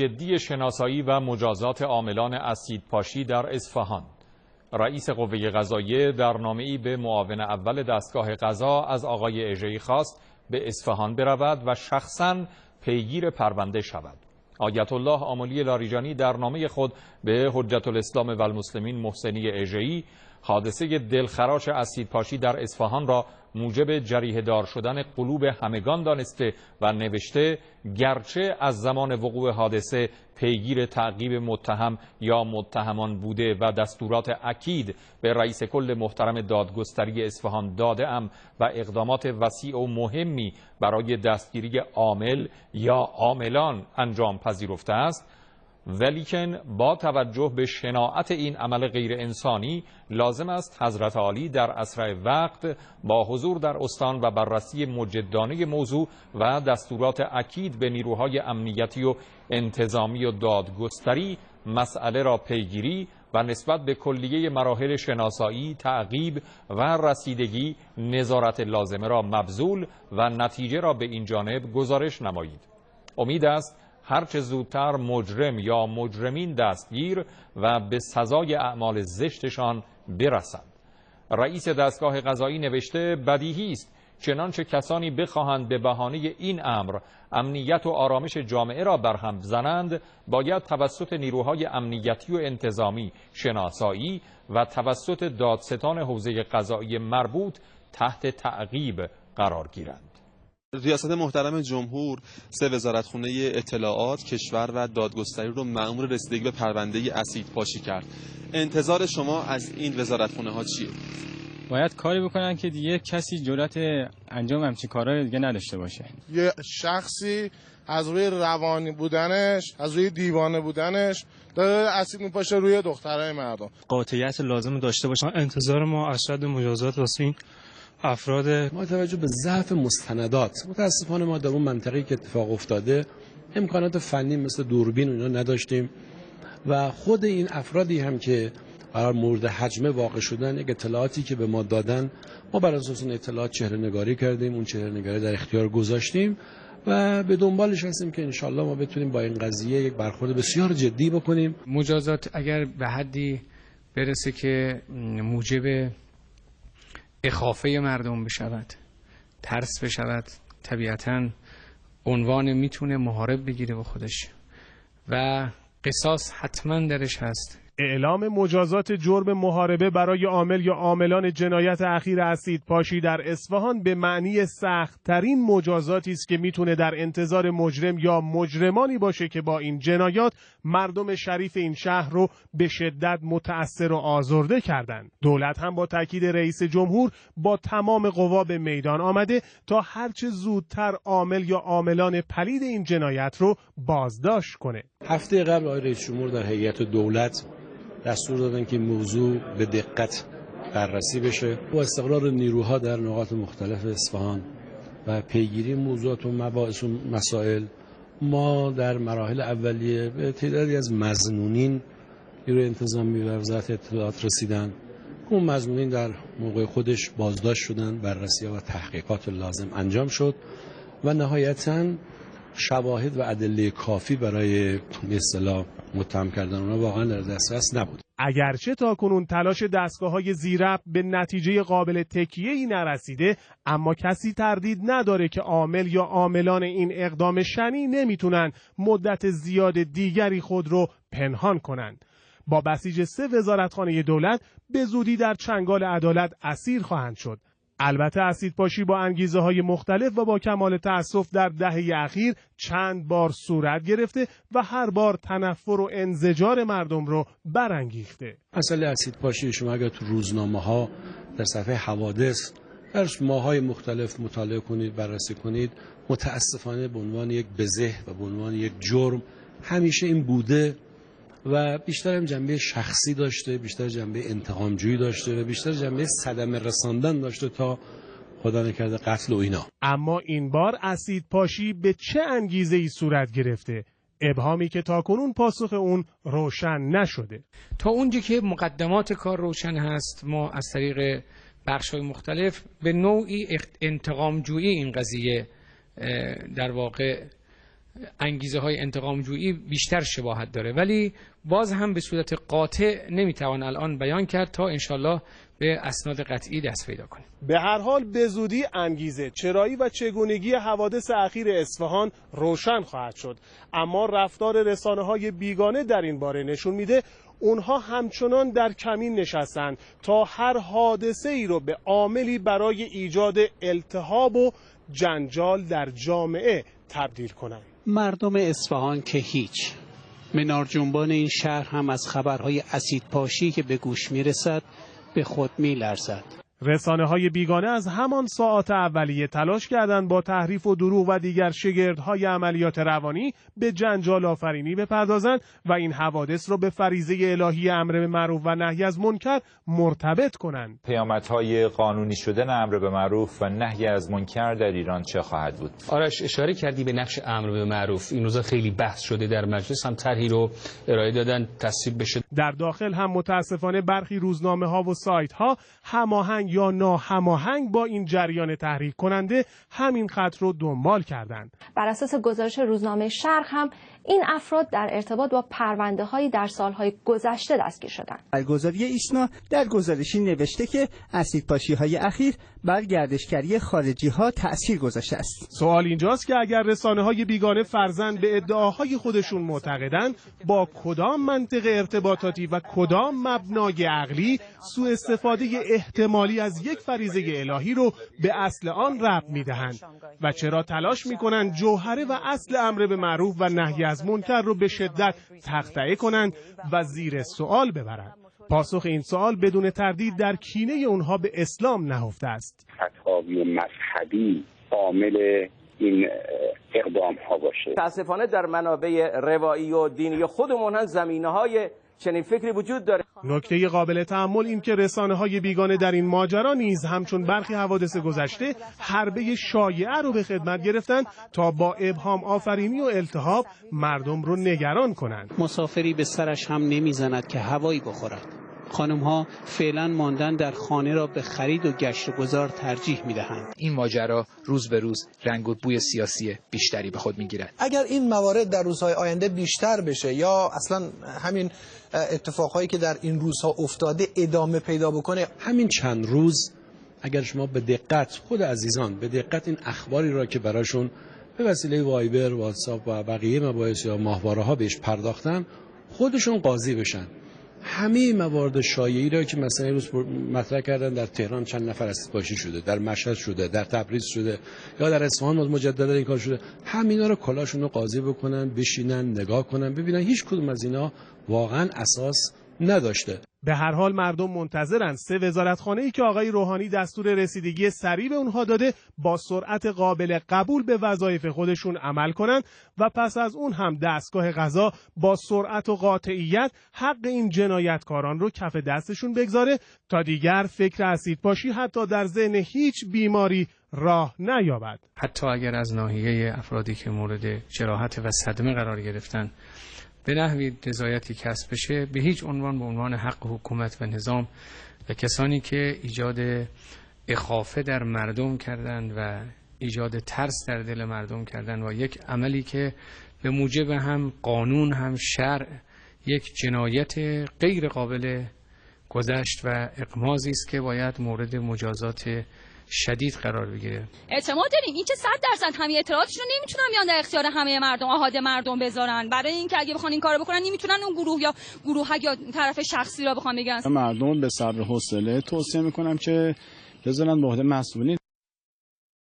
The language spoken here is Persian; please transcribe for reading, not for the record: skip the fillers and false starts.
جدی شناسایی و مجازات عاملان اسیدپاشی در اصفهان. رئیس قوه قضاییه در نامه‌ای به معاون اول دستگاه قضا از آقای اژه‌ای خواست به اصفهان برود و شخصاً پیگیر پرونده شود. آیت الله آملی لاریجانی در نامه خود به حجت الاسلام و المسلمین محسنی اژه‌ای حادثه دلخراش اسیدپاشی در اصفهان را موجب جریحه دار شدن قلوب همگان دانسته و نوشته گرچه از زمان وقوع حادثه پیگیر تعقیب متهم یا متهمان بوده و دستورات اکید به رئیس کل محترم دادگستری اصفهان داده ام و اقدامات وسیع و مهمی برای دستگیری عامل یا عاملان انجام پذیرفته است، ولیکن با توجه به شناعت این عمل غیر انسانی لازم است حضرت عالی در اسرع وقت با حضور در استان و بررسی مجدانه موضوع و دستورات اکید به نیروهای امنیتی و انتظامی و دادگستری مسئله را پیگیری و نسبت به کلیه مراحل شناسایی، تعقیب و رسیدگی نظارت لازمه را مبذول و نتیجه را به این جانب گزارش نمایید. امید است هرچه زودتر مجرم یا مجرمین دستگیر و به سزای اعمال زشتشان برسند. رئیس دستگاه قضایی نوشته بدیهی است چنانچه کسانی بخواهند به بهانه این امر امنیت و آرامش جامعه را برهم زنند، باید توسط نیروهای امنیتی و انتظامی شناسایی و توسط دادستان حوزه قضایی مربوط تحت تعقیب قرار گیرند. ریاست محترم جمهور 3 وزارتخونه اطلاعات، کشور و دادگستری رو مأمور رسیدگی به پرونده اسیدپاشی کرد. انتظار شما از این وزارتخونه ها چیه؟ باید کاری بکنن که دیگه کسی جرأت انجام همچین کارهای دیگه نداشته باشه. یه شخصی از روی روانی بودنش، از روی دیوانه بودنش داره اسید میپاشه روی دخترای مردم. قاطعیت لازم داشته باشن. انتظار ما اشد مجازات واسه این افراد. ما توجه به ضعف مستندات متاسفانه ما در اون منطقه‌ای که اتفاق افتاده امکانات فنی مثل دوربین و اینا نداشتیم و خود این افرادی هم که قرار مورد هجمه واقع شدن، یک اطلاعاتی که به ما دادن ما بر اساس اون اطلاعات چهره نگاری کردیم، اون چهره نگاری در اختیار گذاشتیم و به دنبالش هستیم که انشالله ما بتونیم با این قضیه یک برخورد بسیار جدی بکنیم. مجازات اگر به حدی برسه که موجب اخافه مردم بشود، ترس بشود، طبیعتاً عنوان میتونه محارب بگیره به خودش و قصاص حتما درش هست. اعلام مجازات جرم محاربه برای عامل یا عاملان جنایت اخیر اسیدپاشی در اصفهان به معنی سخت‌ترین مجازاتی است که میتونه در انتظار مجرم یا مجرمانی باشه که با این جنایات مردم شریف این شهر رو به شدت متأثر و آزرده کردند. دولت هم با تاکید رئیس جمهور با تمام قوا به میدان آمده تا هرچه زودتر عامل یا عاملان پلید این جنایت رو بازداشت کنه. هفته قبل آقای رئیس جمهور در هیئت دولت دستور دادن که موضوع به دقت بررسی بشه با استقرار نیروها در نقاط مختلف اصفهان و پیگیری موضوعات و مباحث و مسائل. ما در مراحل اولیه به تعدادی از مظنونین نیروی انتظامی و وزارت اطلاعات رسیدن. اون مظنونین در موقع خودش بازداشت شدن، بررسی و تحقیقات لازم انجام شد و نهایتاً شواهد و ادله کافی برای به اصطلاح متهم کردن اونها واقعا در دسترس نبود. اگرچه تاکنون تلاش دستگاه‌های ذی‌ربط به نتیجه قابل تکیه‌ای نرسیده، اما کسی تردید نداره که عامل یا عاملان این اقدام شنی نمیتونن مدت زیاد دیگری خود رو پنهان کنند. با بسیج 3 وزارتخانه دولت به زودی در چنگال عدالت اسیر خواهند شد. البته اسیدپاشی با انگیزه‌های مختلف و با کمال تأسف در دهه اخیر چند بار صورت گرفته و هر بار تنفر و انزجار مردم رو برانگیخته. مسئله اسیدپاشی شما اگر تو روزنامه‌ها در صفحه حوادث در ماه‌های مختلف مطالعه کنید، بررسی کنید، متأسفانه به عنوان یک بزه و به عنوان یک جرم همیشه این بوده و بیشتر هم جنبه شخصی داشته، بیشتر جنبه انتقامجویی داشته و بیشتر جنبه صدمه رساندن داشته تا خدا نکرده قتل و اینا. اما این بار اسیدپاشی به چه انگیزه‌ای صورت گرفته؟ ابهامی که تاکنون پاسخ اون روشن نشده. تا اونجا که مقدمات کار روشن هست، ما از طریق بخش‌های مختلف به نوعی انتقامجویی این قضیه در واقع انگیزه های انتقام جویی بیشتر شباهت داره، ولی باز هم به صورت قاطع نمیتوان الان بیان کرد تا انشالله به اسناد قطعی دست پیدا کنیم. به هر حال به زودی انگیزه، چرایی و چگونگی حوادث اخیر اصفهان روشن خواهد شد، اما رفتار رسانه‌های بیگانه در این باره نشون میده اونها همچنان در کمین نشستن تا هر حادثه ای رو به عاملی برای ایجاد التهاب و جنجال در جامعه تبدیل کنند. مردم اصفهان که هیچ، منار جنبان این شهر هم از خبرهای اسیدپاشی که به گوش میرسد به خود میلرزد. رسانه‌های بیگانه از همان ساعات اولیه تلاش کردند با تحریف و دروغ و دیگر شگردهای عملیات روانی به جنجال آفرینی بپردازند و این حوادث را به فریضه الهی امر به معروف و نهی از منکر مرتبط کنند. پیامدهای قانونی شدن امر به معروف و نهی از منکر در ایران چه خواهد بود؟ آرش، اشاره کردی به نقش امر به معروف. این روزا خیلی بحث شده در مجلس، هم طرحی رو ارائه دادن تصویب بشه. در داخل هم متاسفانه برخی روزنامه‌ها و سایت‌ها هماهنگ یا ناهماهنگ با این جریان تحریک کننده همین خط رو دنبال کردند. بر اساس گزارش روزنامه شرق هم این افراد در ارتباط با پرونده‌هایی در سالهای گذشته دستگیر شدند. برگزاری ایسنا در گزارشی نوشته که اسیدپاشی‌های اخیر بر گردشگری خارجی‌ها تأثیر گذاشته است. سوال اینجاست که اگر رسانه‌های بیگانه فرضاً به ادعاهای خودشون معتقدند، با کدام منطق ارتباطاتی و کدام مبنای عقلی سوء استفاده احتمالی از یک فریضه الهی رو به اصل آن ربط می‌دهند و چرا تلاش می‌کنند جوهره و اصل امر به معروف و نهی از منکر رو به شدت تخطئه کنند و زیر سوال ببرند؟ پاسخ این سوال بدون تردید در کینه اونها به اسلام نهفته است. فتاوی مذهبی عامل این اقدام ها باشه. متاسفانه در منابع روایی و دینی خودمون هم زمینه‌های چنین فکری وجود داره. نکته قابل تأمل این که رسانه‌های بیگانه در این ماجرا نیز همچون برخی حوادث گذشته حربه شایعه رو به خدمت گرفتند تا با ابهام آفرینی و التهاب مردم رو نگران کنند. مسافری به سرش هم نمیزند که هوایی بخورد. خانم ها فعلا ماندن در خانه را به خرید و گشت و گذار ترجیح میدهند. این ماجرا روز به روز رنگ و بوی سیاسی بیشتری به خود میگیرد. اگر این موارد در روزهای آینده بیشتر بشه یا اصلا همین اتفاقهایی که در این روزها افتاده ادامه پیدا بکنه، همین چند روز اگر شما به دقت خود عزیزان به دقت این اخباری را که براشون به وسیله وایبر، واتساپ و بقیه مباحث یا ماهواره‌ها بهش پرداختن، خودشون قاضی بشن. همه موارد شایعی را که مثلا امروز مطرح کردن در تهران چند نفر اسیدپاشی شده، در مشهد شده، در تبریز شده یا در اصفهان مجددا این کار شده، همینا رو کلاشون رو قاضی بکنن، بشینن نگاه کنن، ببینن هیچ کدوم از اینا واقعا اساس نداشته. به هر حال مردم منتظرند 3 وزارتخانه‌ای که آقای روحانی دستور رسیدگی سریع به اونها داده با سرعت قابل قبول به وظایف خودشون عمل کنند و پس از اون هم دستگاه قضا با سرعت و قاطعیت حق این جنایتکاران رو کف دستشون بگذاره تا دیگر فکر اسیدپاشی حتی در ذهن هیچ بیماری راه نیابد. حتی اگر از ناحیه افرادی که مورد جراحت و صدمه قرار گرفتن به نحوی رضایتی کسب بشه، به هیچ عنوان به عنوان حق حکومت و نظام و کسانی که ایجاد اخافه در مردم کردند و ایجاد ترس در دل مردم کردند و یک عملی که به موجب هم قانون هم شرع یک جنایت غیر قابل گذشت و اغماضی است که باید مورد مجازات شدید قرار بگیره. اعتماد داریم این که 100% همه اطلاعاتشون نمیتونن بیان در اختیار همه مردم آحاد مردم بذارن، برای اینکه اگه بخوان این کارو بکنن نمیتونن اون گروه یا گروهک یا طرف شخصی را بخوان بگن. مردم به صبر و حوصله توصیه میکنم که بذارن به عهده مسئولین.